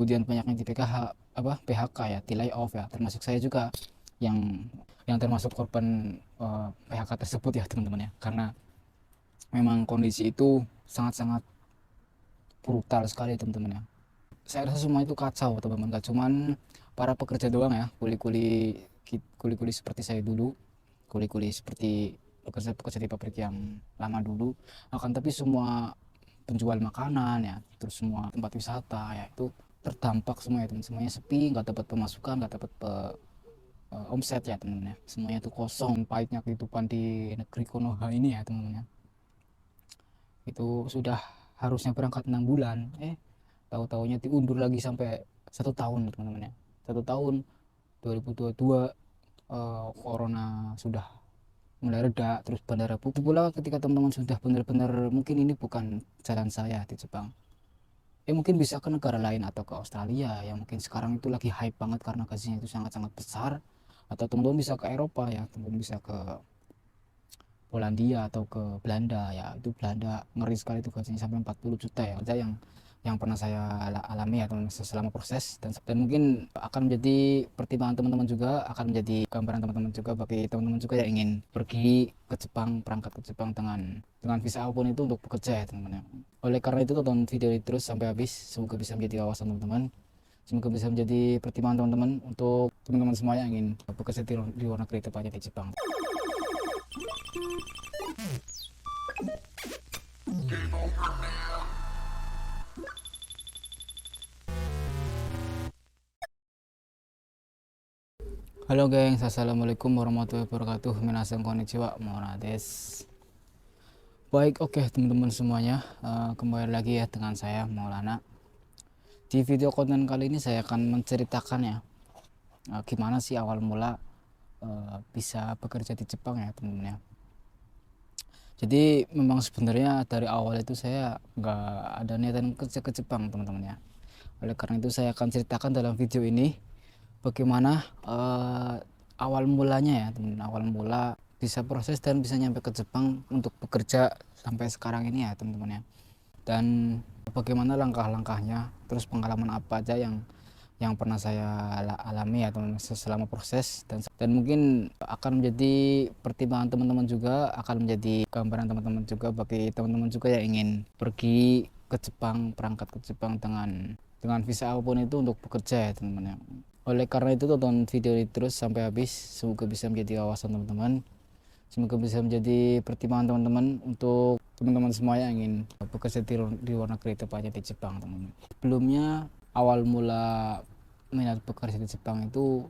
kemudian banyak yang di PKH, PHK ya, di layoff ya, termasuk saya juga yang termasuk korban PHK tersebut ya teman-teman ya, karena memang kondisi itu sangat-sangat brutal sekali teman-teman ya. Saya rasa semua itu kacau teman-teman, gak cuman para pekerja doang ya, kuli-kuli seperti saya dulu, kuli-kuli seperti pekerja-pekerja di pabrik yang lama dulu, akan tapi semua penjual makanan ya, terus semua tempat wisata ya, itu terdampak semua ya teman, semuanya sepi, nggak dapat pemasukan, nggak dapat omset ya teman-teman ya, semuanya itu kosong. Pahitnya kehidupan di negeri Konoha ini ya teman-teman ya, itu sudah harusnya berangkat 6 bulan, tahu-tahunya diundur lagi sampai 1 tahun teman-teman ya. 1 tahun 2022, corona sudah mulai reda, terus bandara buka pula ketika teman-teman sudah benar-benar mungkin ini bukan jalan saya di Jepang, mungkin bisa ke negara lain atau ke Australia yang mungkin sekarang itu lagi hype banget karena gajinya itu sangat-sangat besar, atau teman-teman bisa ke Eropa ya, teman-teman bisa ke Polandia atau ke Belanda ya. Itu Belanda ngeri sekali tuh, gajinya sampai 40 juta ya, aja yang pernah saya alami ya teman, selama proses. Dan mungkin akan menjadi pertimbangan teman-teman juga, akan menjadi gambaran teman-teman juga bagi teman-teman juga yang ingin pergi ke Jepang, berangkat ke Jepang dengan visa apapun itu untuk bekerja ya teman-teman ya. Oleh karena itu tonton video ini terus sampai habis, semoga bisa menjadi wawasan teman-teman, semoga bisa menjadi pertimbangan teman-teman untuk teman-teman semua yang ingin bekerja di luar negeri, tepatnya di Jepang. Halo gengs, assalamualaikum warahmatullahi wabarakatuh. Minasan konnichiwa, Mauna des. Baik, oke teman-teman semuanya, kembali lagi ya dengan saya Maulana. Di video konten kali ini saya akan menceritakan ya, gimana sih awal mula bisa bekerja di Jepang ya teman-teman ya. Jadi memang sebenarnya dari awal itu saya nggak ada niatan kerja ke Jepang teman-teman ya. Oleh karena itu saya akan ceritakan dalam video ini bagaimana awal mulanya ya teman, awal mula bisa proses dan bisa nyampe ke Jepang untuk bekerja sampai sekarang ini ya teman-teman ya. Dan bagaimana langkah-langkahnya, terus pengalaman apa aja yang pernah saya alami ya teman, selama proses. Dan mungkin akan menjadi pertimbangan teman-teman juga, akan menjadi gambaran teman-teman juga bagi teman-teman juga yang ingin pergi ke Jepang, berangkat ke Jepang dengan visa apapun itu untuk bekerja ya teman-teman ya. Oleh karena itu tonton video ini terus sampai habis, semoga bisa menjadi wawasan teman-teman, semoga bisa menjadi pertimbangan teman-teman untuk teman-teman semua yang ingin bekerja di luar negeri, tepatnya di Jepang teman-teman. Sebelumnya awal mula minat bekerja di Jepang itu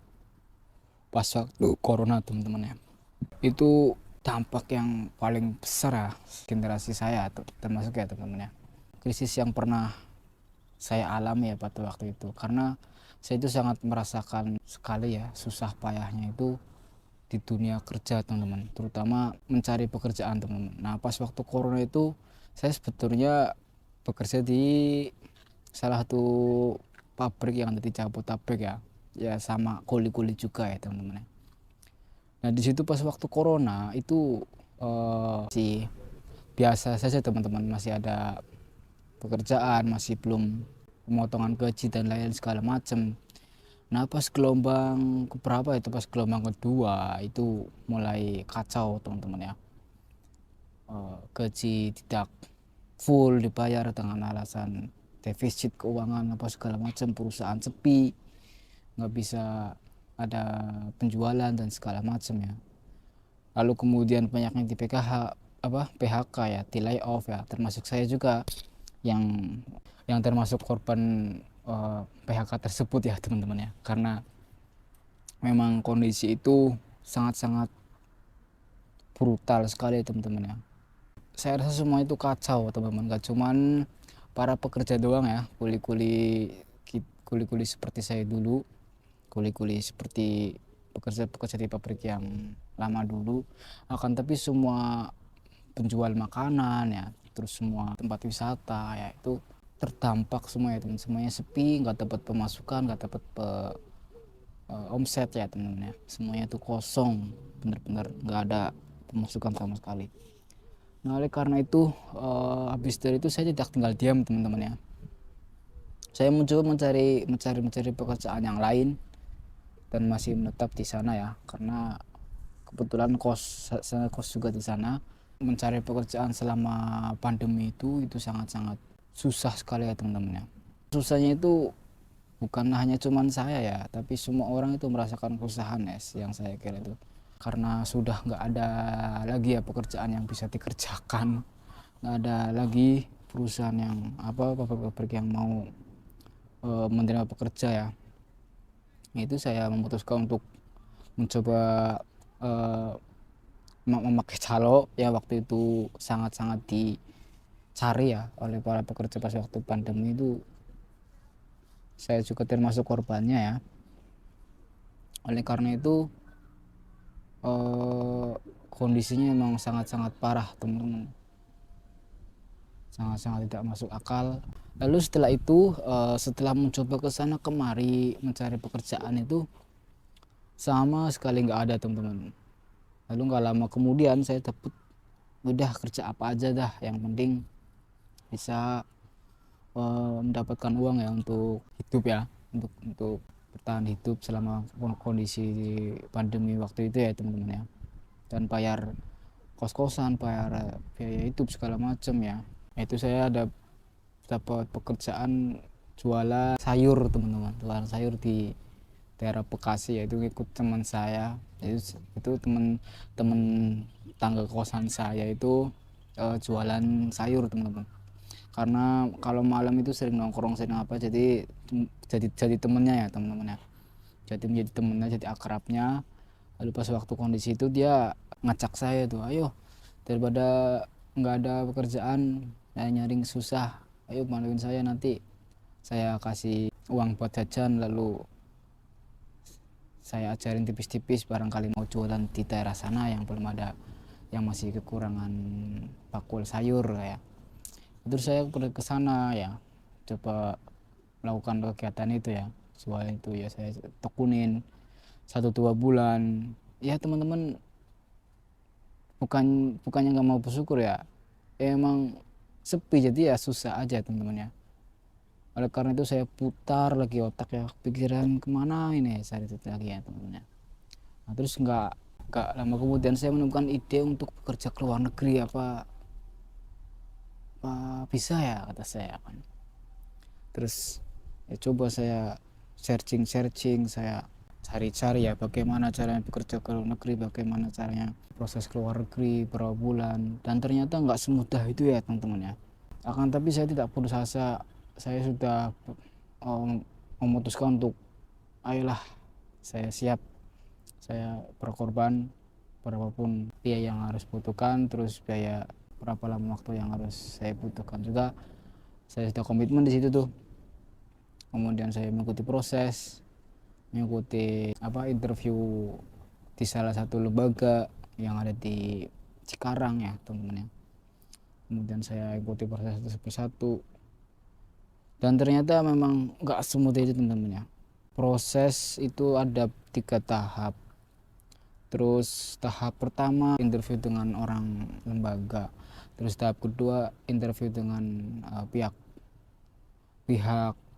pas waktu corona teman-teman ya. Itu dampak yang paling besar ya generasi saya termasuk ya teman-teman ya. Krisis yang pernah saya alami ya pada waktu itu, karena saya itu sangat merasakan sekali ya susah payahnya itu di dunia kerja teman-teman, terutama mencari pekerjaan teman-teman. Nah pas waktu corona itu saya sebetulnya bekerja di salah satu pabrik yang ada di Jabodetabek ya, ya sama kuli-kuli juga ya teman-teman. Nah di situ pas waktu corona itu sih biasa saja teman-teman, masih ada pekerjaan, masih belum pemotongan gaji dan lain segala macam. Nah pas gelombang keberapa itu, pas gelombang kedua itu mulai kacau teman-teman ya. Gaji tidak full dibayar dengan alasan defisit keuangan apa segala macam, perusahaan sepi, nggak bisa ada penjualan dan segala macam ya. Lalu kemudian banyak yang di PKH, PHK ya, di layoff ya, termasuk saya juga yang termasuk korban PHK tersebut ya teman-teman ya, karena memang kondisi itu sangat-sangat brutal sekali teman-teman ya. Saya rasa semua itu kacau teman-teman, gak cuman para pekerja doang ya, kuli-kuli seperti saya dulu, kuli-kuli seperti pekerja-pekerja di pabrik yang lama dulu, akan tapi semua penjual makanan ya, terus semua tempat wisata ya, itu terdampak semua ya teman, semuanya sepi, nggak dapat pemasukan, nggak dapat omset ya teman-teman ya, semuanya itu kosong, bener-bener nggak ada pemasukan sama sekali. Nah oleh karena itu habis dari itu saya tidak tinggal diam teman-teman ya, Saya mencoba mencari pekerjaan yang lain dan masih menetap di sana ya, karena kebetulan saya kos juga di sana. Mencari pekerjaan selama pandemi itu sangat-sangat susah sekali ya teman-teman ya. Susahnya itu bukan hanya cuman saya ya, tapi semua orang itu merasakan kesusahan ya, yang saya kira itu. Karena sudah nggak ada lagi ya pekerjaan yang bisa dikerjakan, nggak ada lagi perusahaan yang pabrik yang mau menerima pekerja ya. Itu saya memutuskan untuk mencoba eh, memakai calo ya. Waktu itu sangat-sangat dicari ya oleh para pekerja pas waktu pandemi itu. Saya juga termasuk korbannya ya. Oleh karena itu kondisinya memang sangat-sangat parah teman-teman, sangat-sangat tidak masuk akal. Lalu setelah itu setelah mencoba ke sana kemari mencari pekerjaan itu sama sekali nggak ada teman-teman. Lalu nggak lama kemudian saya dapat, udah kerja apa aja dah yang penting bisa mendapatkan uang ya untuk hidup ya, untuk bertahan hidup selama kondisi pandemi waktu itu ya teman-teman ya. Dan bayar kos-kosan, bayar biaya hidup segala macam ya. Itu saya dapat pekerjaan jualan sayur teman-teman, jualan sayur di daerah Bekasi, yaitu ikut teman saya. Itu teman-teman tangga kosan saya itu jualan sayur teman-teman. Karena kalau malam itu sering nongkrong, sering apa, jadi temennya ya teman-teman ya. Jadi menjadi temennya, jadi akrabnya. Lalu pas waktu kondisi itu dia ngacak saya tuh, ayo daripada nggak ada pekerjaan, saya nyaring susah, ayo bantuin saya, nanti saya kasih uang buat jajan, lalu saya ajarin tipis-tipis, barangkali mau jualan di daerah sana yang belum ada, yang masih kekurangan bakul sayur ya. Terus saya pergi ke sana ya, coba melakukan kegiatan itu ya, jual itu ya. Saya tekunin 1-2 bulan ya teman-teman. Bukannya nggak mau bersyukur ya, emang sepi, jadi ya susah aja teman-teman ya. Oleh karena itu saya putar lagi otak ya, pikiran kemana ini saya itu lagi ya teman-teman ya. Nah, terus nggak lama kemudian saya menemukan ide untuk bekerja ke luar negeri. Apa bisa ya, kata saya kan. Terus ya coba saya searching, saya cari-cari ya bagaimana caranya bekerja ke luar negeri, bagaimana caranya proses ke luar negeri berapa bulan. Dan ternyata nggak semudah itu ya teman-teman ya. Akan tapi saya tidak putus asa, saya sudah memutuskan untuk ayolah, saya siap, saya berkorban berapapun biaya yang harus butuhkan, terus biaya berapa lama waktu yang harus saya butuhkan juga. Saya sudah komitmen di situ tuh. Kemudian saya mengikuti proses, mengikuti interview di salah satu lembaga yang ada di Cikarang ya teman-teman ya. Kemudian saya ikuti proses itu satu-satu, dan ternyata memang nggak semudah itu teman-teman ya. Proses itu ada 3 tahap. Terus tahap pertama interview dengan orang lembaga, terus tahap kedua interview dengan pihak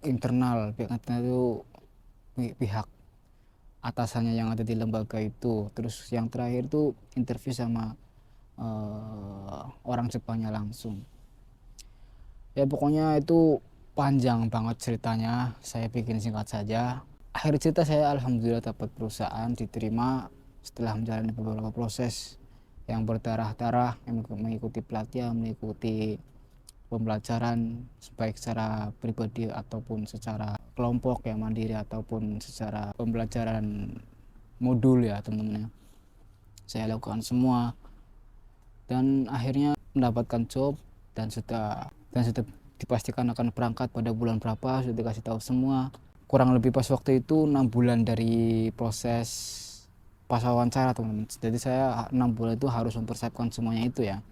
internal itu, pihak atasannya yang ada di lembaga itu. Terus yang terakhir tuh interview sama orang Jepangnya langsung. Ya pokoknya itu panjang banget ceritanya, saya bikin singkat saja. Akhir cerita saya alhamdulillah dapat perusahaan, diterima setelah menjalani beberapa proses yang berdarah-darah, mengikuti pelatihan, mengikuti pembelajaran baik secara pribadi ataupun secara kelompok yang mandiri, ataupun secara pembelajaran modul ya teman-teman ya. Saya lakukan semua dan akhirnya mendapatkan job, dan sudah dipastikan akan berangkat pada bulan berapa, sudah dikasih tahu semua. Kurang lebih pas waktu itu 6 bulan dari proses pas wawancara teman-teman. Jadi saya 6 bulan itu harus mempersiapkan semuanya itu ya.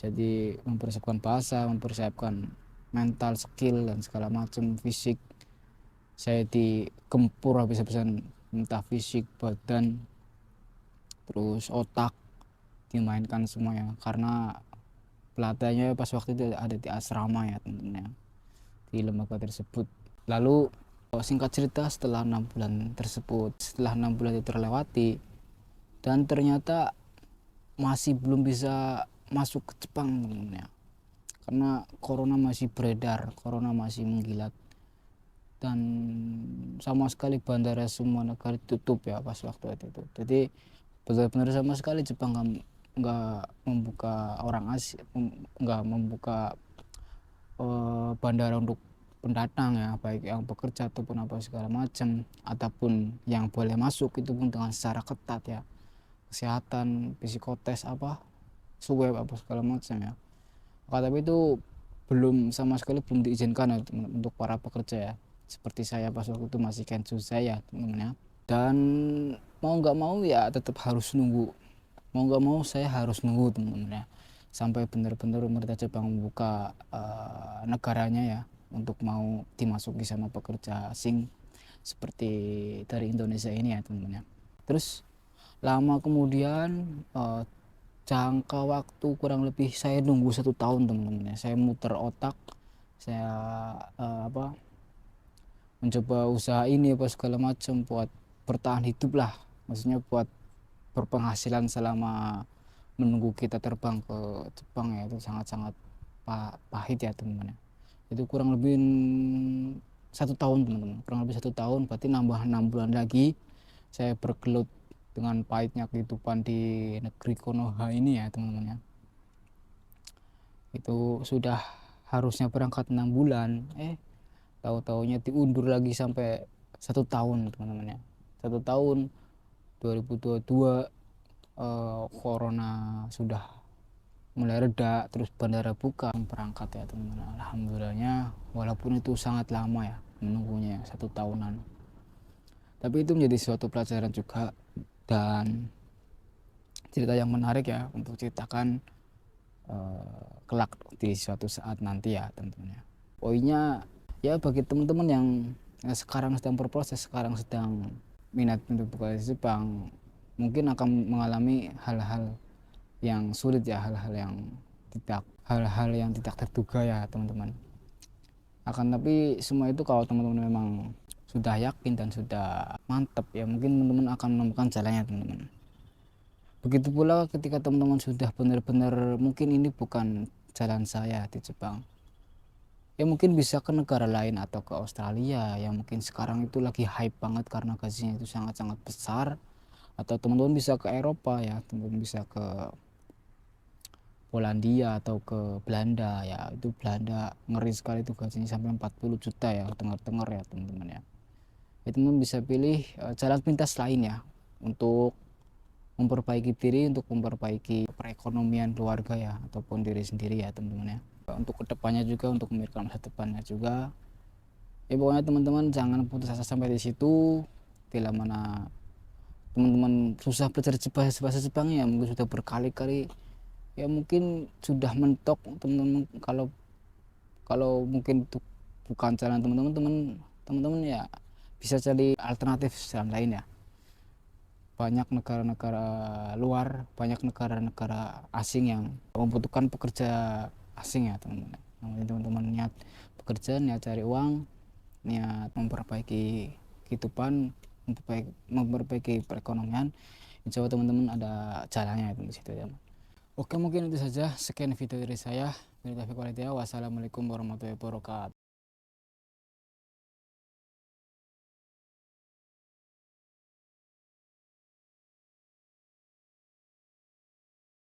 Jadi mempersiapkan bahasa, mempersiapkan mental, skill, dan segala macam, fisik. Saya digempur habis-habisan, entah fisik, badan, terus otak, dimainkan semuanya. Karena pelatihannya pas waktu itu ada di asrama ya teman-teman ya, di lembaga tersebut. Lalu singkat cerita, setelah 6 bulan tersebut, setelah 6 bulan itu terlewati dan ternyata masih belum bisa masuk ke Jepang teman-teman ya, karena corona masih beredar, corona masih menggila, dan sama sekali bandara semua negara tutup ya pas waktu itu. Jadi benar-benar sama sekali Jepang nggak membuka orang asing, nggak membuka bandara untuk pendatang ya, baik yang bekerja ataupun apa segala macam, ataupun yang boleh masuk itu pun dengan secara ketat ya, kesehatan, psikotes apa, swab apa segala macam ya. Tapi itu belum sama sekali belum diizinkan ya, untuk para pekerja ya, seperti saya pas waktu itu masih kensu saya teman-teman ya. Dan mau nggak mau ya tetap harus nunggu, mau nggak mau saya harus nunggu teman-teman ya, sampai benar-benar pemerintah Jepang membuka negaranya ya, untuk mau dimasuki sama pekerja asing seperti dari Indonesia ini ya teman-teman ya. Terus lama kemudian jangka waktu kurang lebih saya nunggu 1 tahun teman-teman ya, saya muter otak, saya mencoba usaha ini apa segala macam buat bertahan hidup lah, maksudnya buat berpenghasilan selama menunggu kita terbang ke Jepang ya. Itu sangat-sangat pahit ya teman-teman ya. Itu kurang lebih 1 tahun teman-teman, kurang lebih 1 tahun, berarti nambah 6 bulan lagi saya bergelut dengan pahitnya kehidupan di negeri Konoha ini ya teman-teman ya. Itu sudah harusnya berangkat 6 bulan, tahu-taunya diundur lagi sampai 1 tahun teman-teman ya. 1 tahun 2022, corona sudah mulai reda, terus bandara buka, berangkat ya teman-teman. Alhamdulillahnya, walaupun itu sangat lama ya menunggunya 1 tahunan, tapi itu menjadi suatu pelajaran juga dan cerita yang menarik ya untuk ceritakan kelak di suatu saat nanti ya teman-teman ya. Poinnya ya, bagi teman-teman yang sekarang sedang berproses, sekarang sedang minat untuk bekerja di Jepang, mungkin akan mengalami hal-hal yang sulit ya, hal-hal yang tidak terduga ya teman-teman. Akan tapi semua itu kalau teman-teman memang sudah yakin dan sudah mantap ya, mungkin teman-teman akan menemukan jalannya teman-teman. Begitu pula ketika teman-teman sudah benar-benar mungkin ini bukan jalan saya di Jepang, ya mungkin bisa ke negara lain atau ke Australia yang mungkin sekarang itu lagi hype banget karena gajinya itu sangat-sangat besar. Atau teman-teman bisa ke Eropa ya, teman-teman bisa ke Polandia atau ke Belanda ya. Itu Belanda ngeri sekali, itu gajinya sampai 40 juta ya, dengar-dengar ya teman-teman ya. Itu teman bisa pilih jalan pintas lain ya, untuk memperbaiki diri, untuk memperbaiki perekonomian keluarga ya, ataupun diri sendiri ya teman-teman ya. Untuk kedepannya juga, untuk memikirkan masa depannya juga ya. Pokoknya teman-teman jangan putus asa sampai di situ. Bila mana teman-teman susah belajar bahasa Jepang ya, mungkin sudah berkali-kali ya, mungkin sudah mentok teman-teman. Kalau mungkin itu bukan jalan teman-teman ya, bisa cari alternatif jalan lain ya. Banyak negara-negara luar, banyak negara-negara asing yang membutuhkan pekerja asing ya teman-teman. Namanya teman-teman niat bekerja, niat cari uang, niat memperbaiki kehidupan, memperbaiki perekonomian, insya Allah teman-teman ada jalannya di situ ya. Oke, mungkin itu saja, sekian video dari saya. Wassalamualaikum warahmatullahi wabarakatuh.